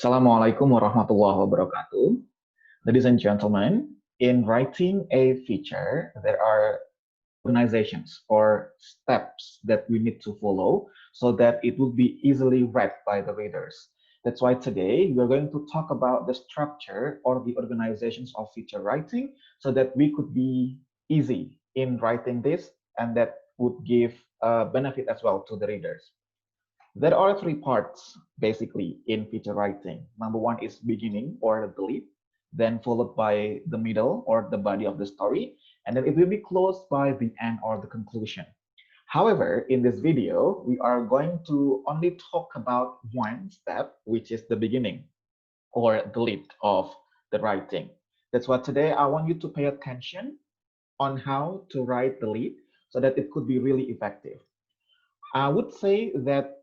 Assalamualaikum warahmatullahi wabarakatuh. Ladies and gentlemen, in writing a feature, there are organizations or steps that we need to follow so that it will be easily read by the readers. That's why today we're going to talk about the structure or the organizations of feature writing so that we could be easy in writing this and that would give a benefit as well to the readers. There are three parts basically in feature writing. Number one is beginning or the lead, then followed by the middle or the body of the story, and then it will be closed by the end or the conclusion. However, in this video, we are going to only talk about one step, which is the beginning or the lead of the writing. That's why today I want you to pay attention on how to write the lead so that it could be really effective. I would say that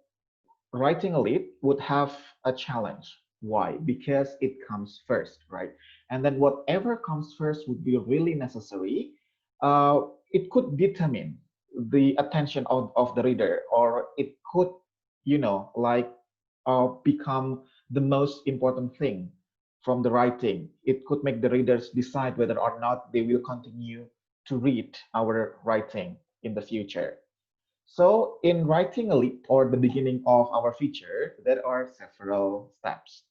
writing a lead would have a challenge. Why? Because it comes first, right? And then whatever comes first would be really necessary. It could determine the attention of the reader, or it could, become the most important thing from the writing. It could make the readers decide whether or not they will continue to read our writing in the future. So in writing a lead or the beginning of our feature, there are several steps.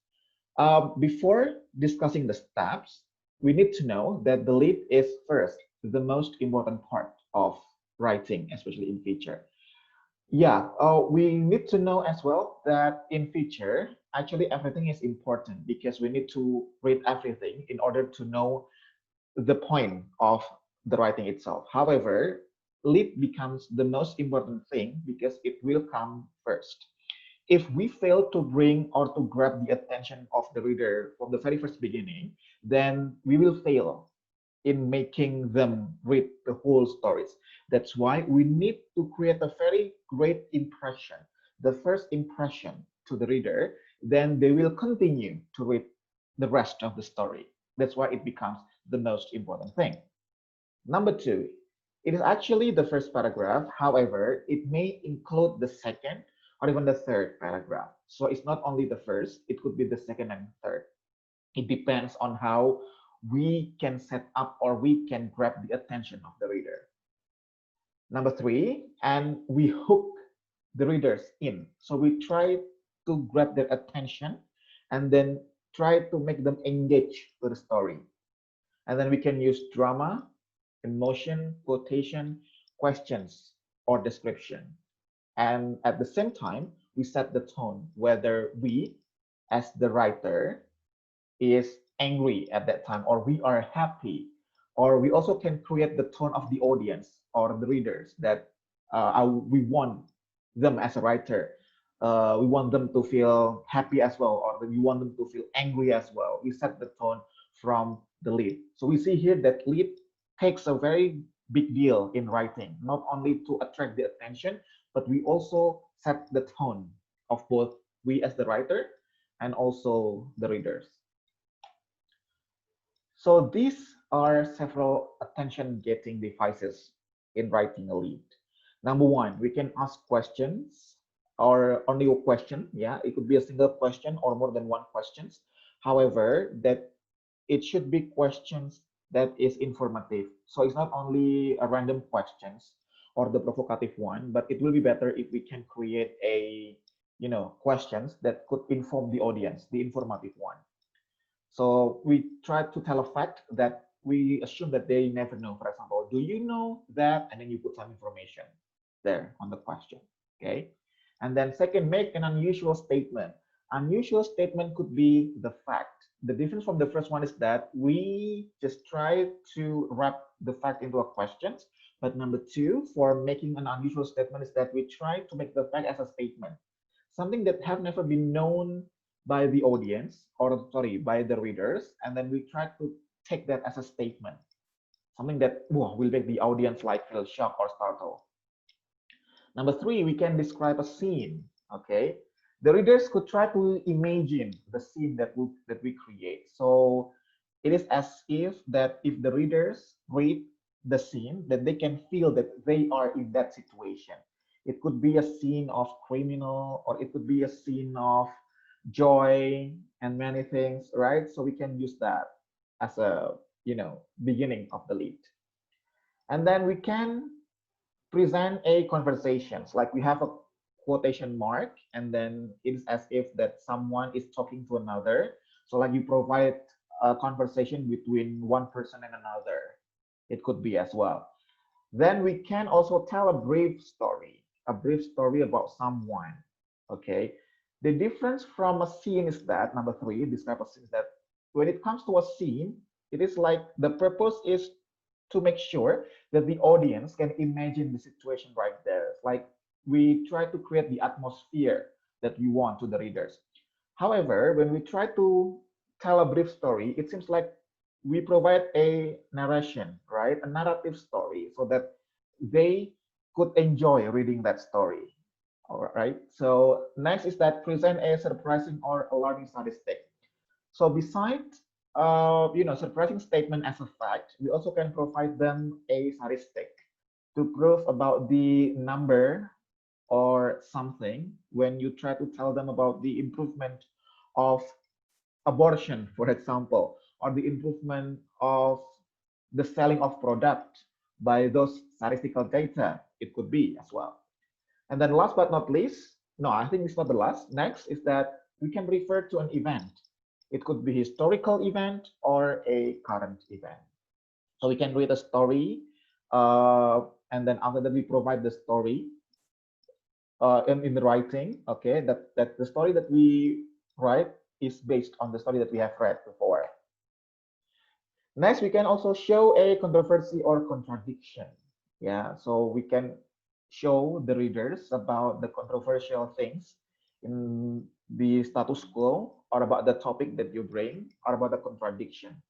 Before discussing the steps, we need to know that the lead is first the most important part of writing, especially in feature. Yeah, we need to know as well that in feature, actually everything is important because we need to read everything in order to know the point of the writing itself. However, lead becomes the most important thing because it will come first. If we fail to bring or to grab the attention of the reader from the very first beginning, then we will fail in making them read the whole stories. That's why we need to create a very great impression, the first impression to the reader, then they will continue to read the rest of the story. That's why it becomes the most important thing. Number two, it is actually the first paragraph. However, it may include the second or even the third paragraph. So it's not only the first, it could be the second and third. It depends on how we can set up or we can grab the attention of the reader. Number three, and we hook the readers in. So we try to grab their attention and then try to make them engage with the story. And then we can use drama, emotion, quotation, questions, or description. And at the same time, we set the tone, whether we, as the writer, is angry at that time, or we are happy, or we also can create the tone of the audience or the readers that we want them as a writer. We want them to feel happy as well, or we want them to feel angry as well. We set the tone from the lead. So we see here that lead takes a very big deal in writing, not only to attract the attention, but we also set the tone of both we as the writer and also the readers. So these are several attention-getting devices in writing a lead. Number one, we can ask questions or only a question. Yeah, it could be a single question or more than one questions. However, that it should be questions that is informative. So it's not only a random questions or the provocative one, but it will be better if we can create a questions that could inform the audience, the informative one. So we try to tell a fact that we assume that they never know. For example, do you know that? And then you put some information there on the question. Okay. And then second, make an unusual statement. Unusual statement could be the fact. The difference from the first one is that we just try to wrap the fact into a question. But number two, for making an unusual statement is that we try to make the fact as a statement, something that have never been known by the audience, or sorry, by the readers, and then we try to take that as a statement, something that will make the audience like feel shocked or startled. Number three, we can describe a scene. Okay, the readers could try to imagine the scene that we create. So it is as if that if the readers read the scene, that they can feel that they are in that situation. It could be a scene of criminal, or it could be a scene of joy, and many things, right? So we can use that as a, beginning of the lead. And then we can present a conversations, like we have a quotation mark, and then it's as if that someone is talking to another. So like you provide a conversation between one person and another. It could be as well. Then we can also tell a brief story about someone. Okay. The difference from a scene is that number three, describe a scene, is that when it comes to a scene, it is like the purpose is to make sure that the audience can imagine the situation right there. It's like we try to create the atmosphere that we want to the readers. However, when we try to tell a brief story, it seems like we provide a narration, right? A narrative story so that they could enjoy reading that story. All right. So next is that present a surprising or alarming statistic. So besides, surprising statement as a fact, we also can provide them a statistic to prove about the number or something when you try to tell them about the improvement of abortion, for example, or the improvement of the selling of product by those statistical data. It could be as well. And then last but not least, no, I think it's not the last. Next is that we can refer to an event. It could be historical event or a current event. So we can read a story, and then after that we provide the story in the writing. Okay, that the story that we write is based on the story that we have read before. Next, we can also show a controversy or contradiction. Yeah, so we can show the readers about the controversial things in the status quo, or about the topic that you bring, or about the contradiction.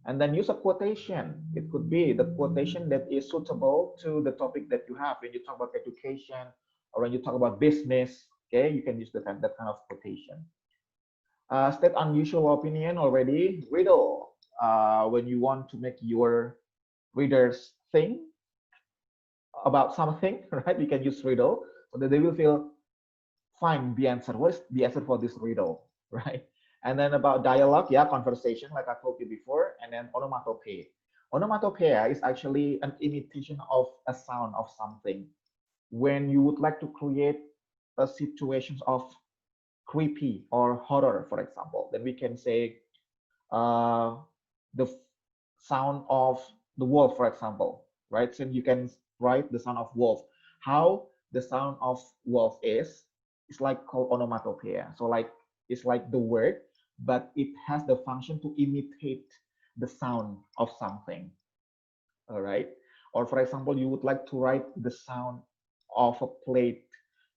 And then use a quotation. It could be the quotation that is suitable to the topic that you have. When you talk about education or when you talk about business, okay, you can use that kind of quotation. State unusual opinion already. Riddle. When you want to make your readers think about something, right? You can use riddle so that they will feel find the answer. What is the answer for this riddle, right? And then about dialogue, yeah, conversation, like I told you before. And then onomatopoeia. Onomatopoeia is actually an imitation of a sound of something. When you would like to create a situation of creepy or horror, for example, then we can say uh, the sound of the wolf, for example, right? So you can write the sound of wolf. How the sound of wolf is, it's like called onomatopoeia. So like it's like the word, but it has the function to imitate the sound of something. All right. Or for example, you would like to write the sound of a plate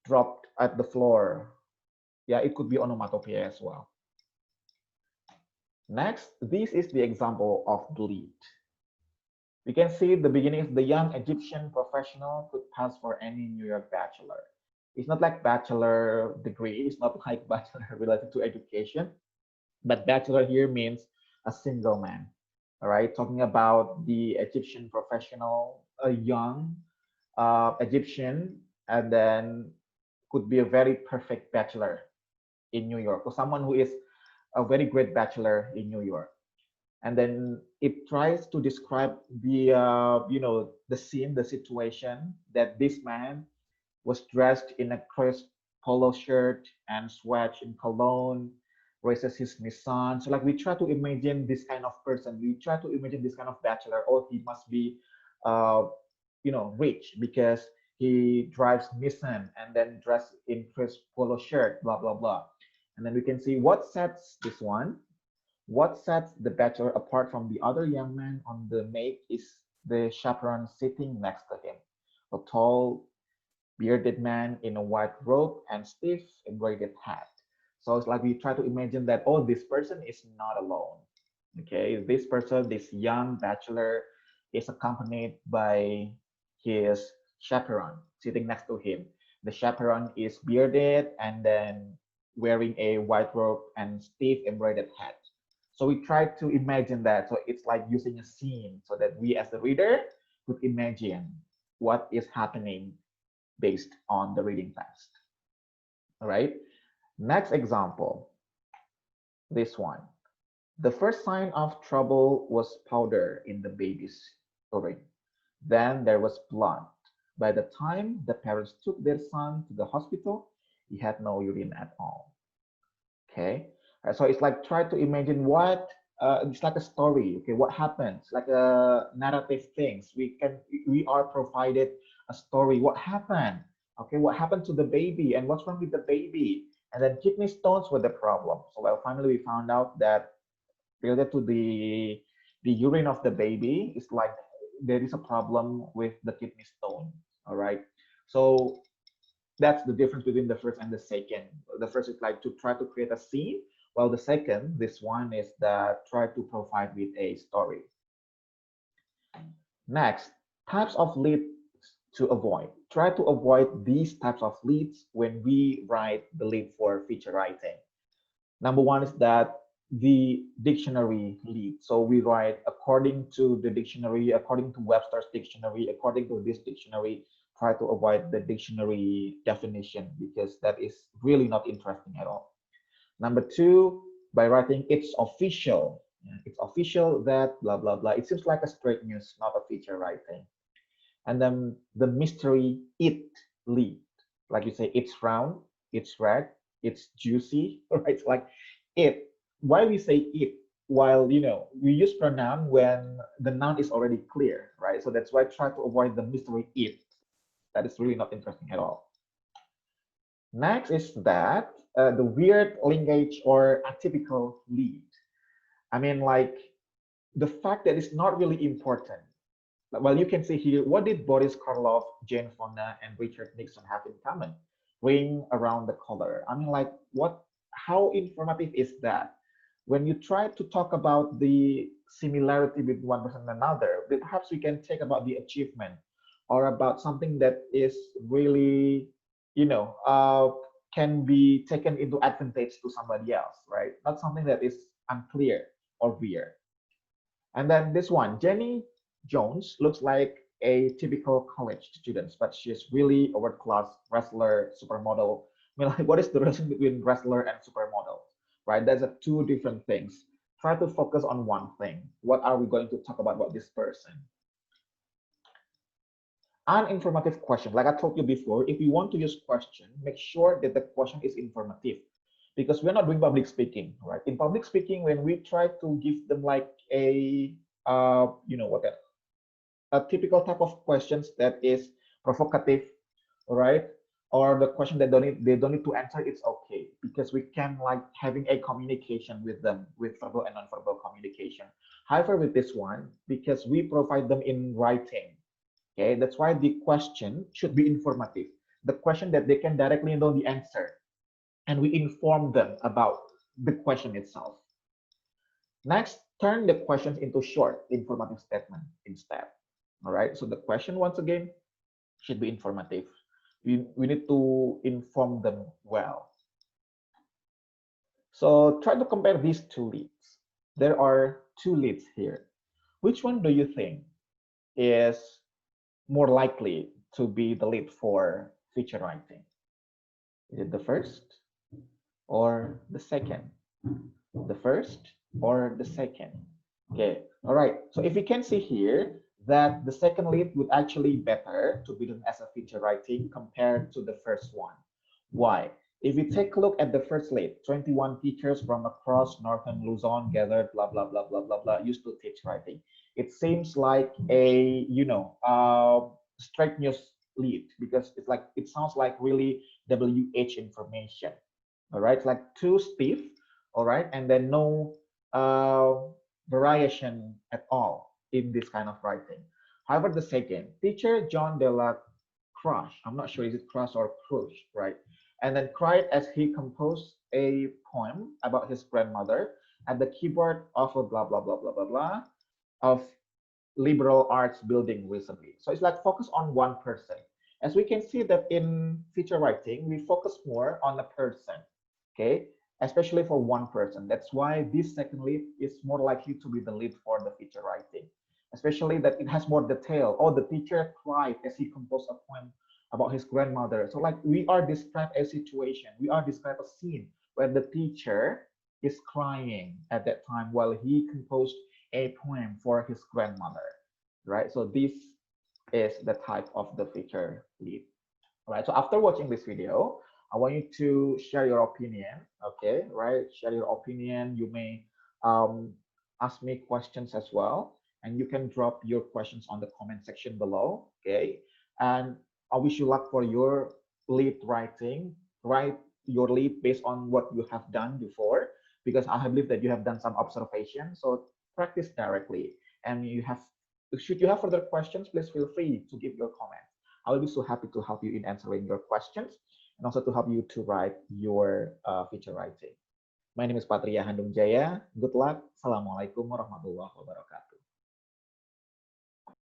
dropped at the floor. Yeah, it could be onomatopoeia as well. Next, this is the example of the lead. We can see the beginning is the young Egyptian professional could pass for any New York bachelor. It's not like bachelor degree, it's not like bachelor related to education, but bachelor here means a single man. All right, talking about the Egyptian professional, a young Egyptian, and then could be a very perfect bachelor in New York, or someone who is a very great bachelor in New York. And then it tries to describe the the scene, the situation that this man was dressed in a crisp polo shirt and swatch in cologne, races his Nissan. So like we try to imagine this kind of person. We try to imagine this kind of bachelor. Oh, he must be, uh, rich because he drives Nissan and then dressed in crisp polo shirt. Blah blah blah. And then we can see what sets this one. What sets the bachelor apart from the other young men on the make is the chaperone sitting next to him, a tall, bearded man in a white robe and stiff embroidered hat. So it's like we try to imagine that, oh, this person is not alone. Okay, this person, this young bachelor, is accompanied by his chaperone sitting next to him. The chaperone is bearded and then wearing a white robe and stiff embroidered hat. So we try to imagine that. So it's like using a scene so that we as the reader could imagine what is happening based on the reading text. All right. Next example. This one. The first sign of trouble was powder in the baby's urine. Then there was blood. By the time the parents took their son to the hospital, he had no urine at all. Okay. So it's like try to imagine what it's like a story. Okay, what happens? Like a narrative things. We are provided a story. What happened? Okay, what happened to the baby and what's wrong with the baby? And then kidney stones were the problem. So well, finally we found out that related to the urine of the baby is like there is a problem with the kidney stone. All right. So that's the difference between the first and the second. The first is like to try to create a scene, while the second, this one is that try to provide with a story. Next, types of leads to avoid. Try to avoid these types of leads when we write the lead for feature writing. Number one is that the dictionary lead. So we write according to the dictionary, according to Webster's dictionary, according to this dictionary, try to avoid the dictionary definition because that is really not interesting at all. Number two, by writing it's official. It's official that blah, blah, blah. It seems like a straight news, not a feature writing. And then the mystery it lead. Like you say, it's round, it's red, it's juicy, right? Like it. Why we say it? While we use pronoun when the noun is already clear, right? So that's why I try to avoid the mystery it. That is really not interesting at all. Next is that the weird linkage or atypical lead. I mean, like the fact that it's not really important. Well, you can see here, what did Boris Karloff, Jane Fonda, and Richard Nixon have in common? Ring around the collar. I mean, like, how informative is that? When you try to talk about the similarity with one person and another, perhaps we can take about the achievement or about something that is really, you know, uh, can be taken into advantage to somebody else, right? Not something that is unclear or weird. And then this one, Jenny Jones looks like a typical college student, but she's really a world-class wrestler, supermodel. I mean, like, what is the relation between wrestler and supermodel, right? There's two different things. Try to focus on one thing. What are we going to talk about this person? An informative question, like I told you before, if you want to use question, make sure that the question is informative because we're not doing public speaking, right? In public speaking, when we try to give them like a, what a typical type of questions that is provocative, right? Or the question that they don't need to answer, it's okay because we can like having a communication with them with verbal and non-verbal communication. However, with this one, because we provide them in writing, okay, that's why the question should be informative. The question that they can directly know the answer, and we inform them about the question itself. Next, turn the questions into short, informative statement instead. All right, so the question once again should be informative. We need to inform them well. So try to compare these two leads. There are two leads here. Which one do you think is more likely to be the lead for feature writing? Is it the first or the second? The first or the second? Okay, all right. So if you can see here that the second lead would actually better to be done as a feature writing compared to the first one. Why? If you take a look at the first lead, 21 teachers from across northern Luzon gathered, blah, blah, blah, blah, blah, blah, used to teach writing. It seems like a, straight news lead because it's like, it sounds like really WH information. All right, it's like too stiff, all right, and then no variation at all in this kind of writing. However, the second, teacher John de la Crush, I'm not sure is it Crush or Crush, right? And then cried as he composed a poem about his grandmother at the keyboard of a blah, blah, blah, blah, blah, blah of liberal arts building recently. So it's like focus on one person. As we can see that in feature writing, we focus more on a person, okay? Especially for one person. That's why this second lead is more likely to be the lead for the feature writing, especially that it has more detail. Oh, the teacher cried as he composed a poem about his grandmother. So like we are described a situation, we are described a scene where the teacher is crying at that time while he composed a poem for his grandmother, right? So this is the type of the feature lead. Right, so after watching this video, I want you to share your opinion. Okay, right, share your opinion. You may um, ask me questions as well, and you can drop your questions on the comment section below. Okay, and I wish you luck for your lead writing. Write your lead based on what you have done before, because I believe that you have done some observation. So practice directly, and you have, should you have further questions, please feel free to give your comment. I will be so happy to help you in answering your questions and also to help you to write your feature writing. My name is Patria Handung Jaya. Good luck. Assalamualaikum warahmatullahi wabarakatuh.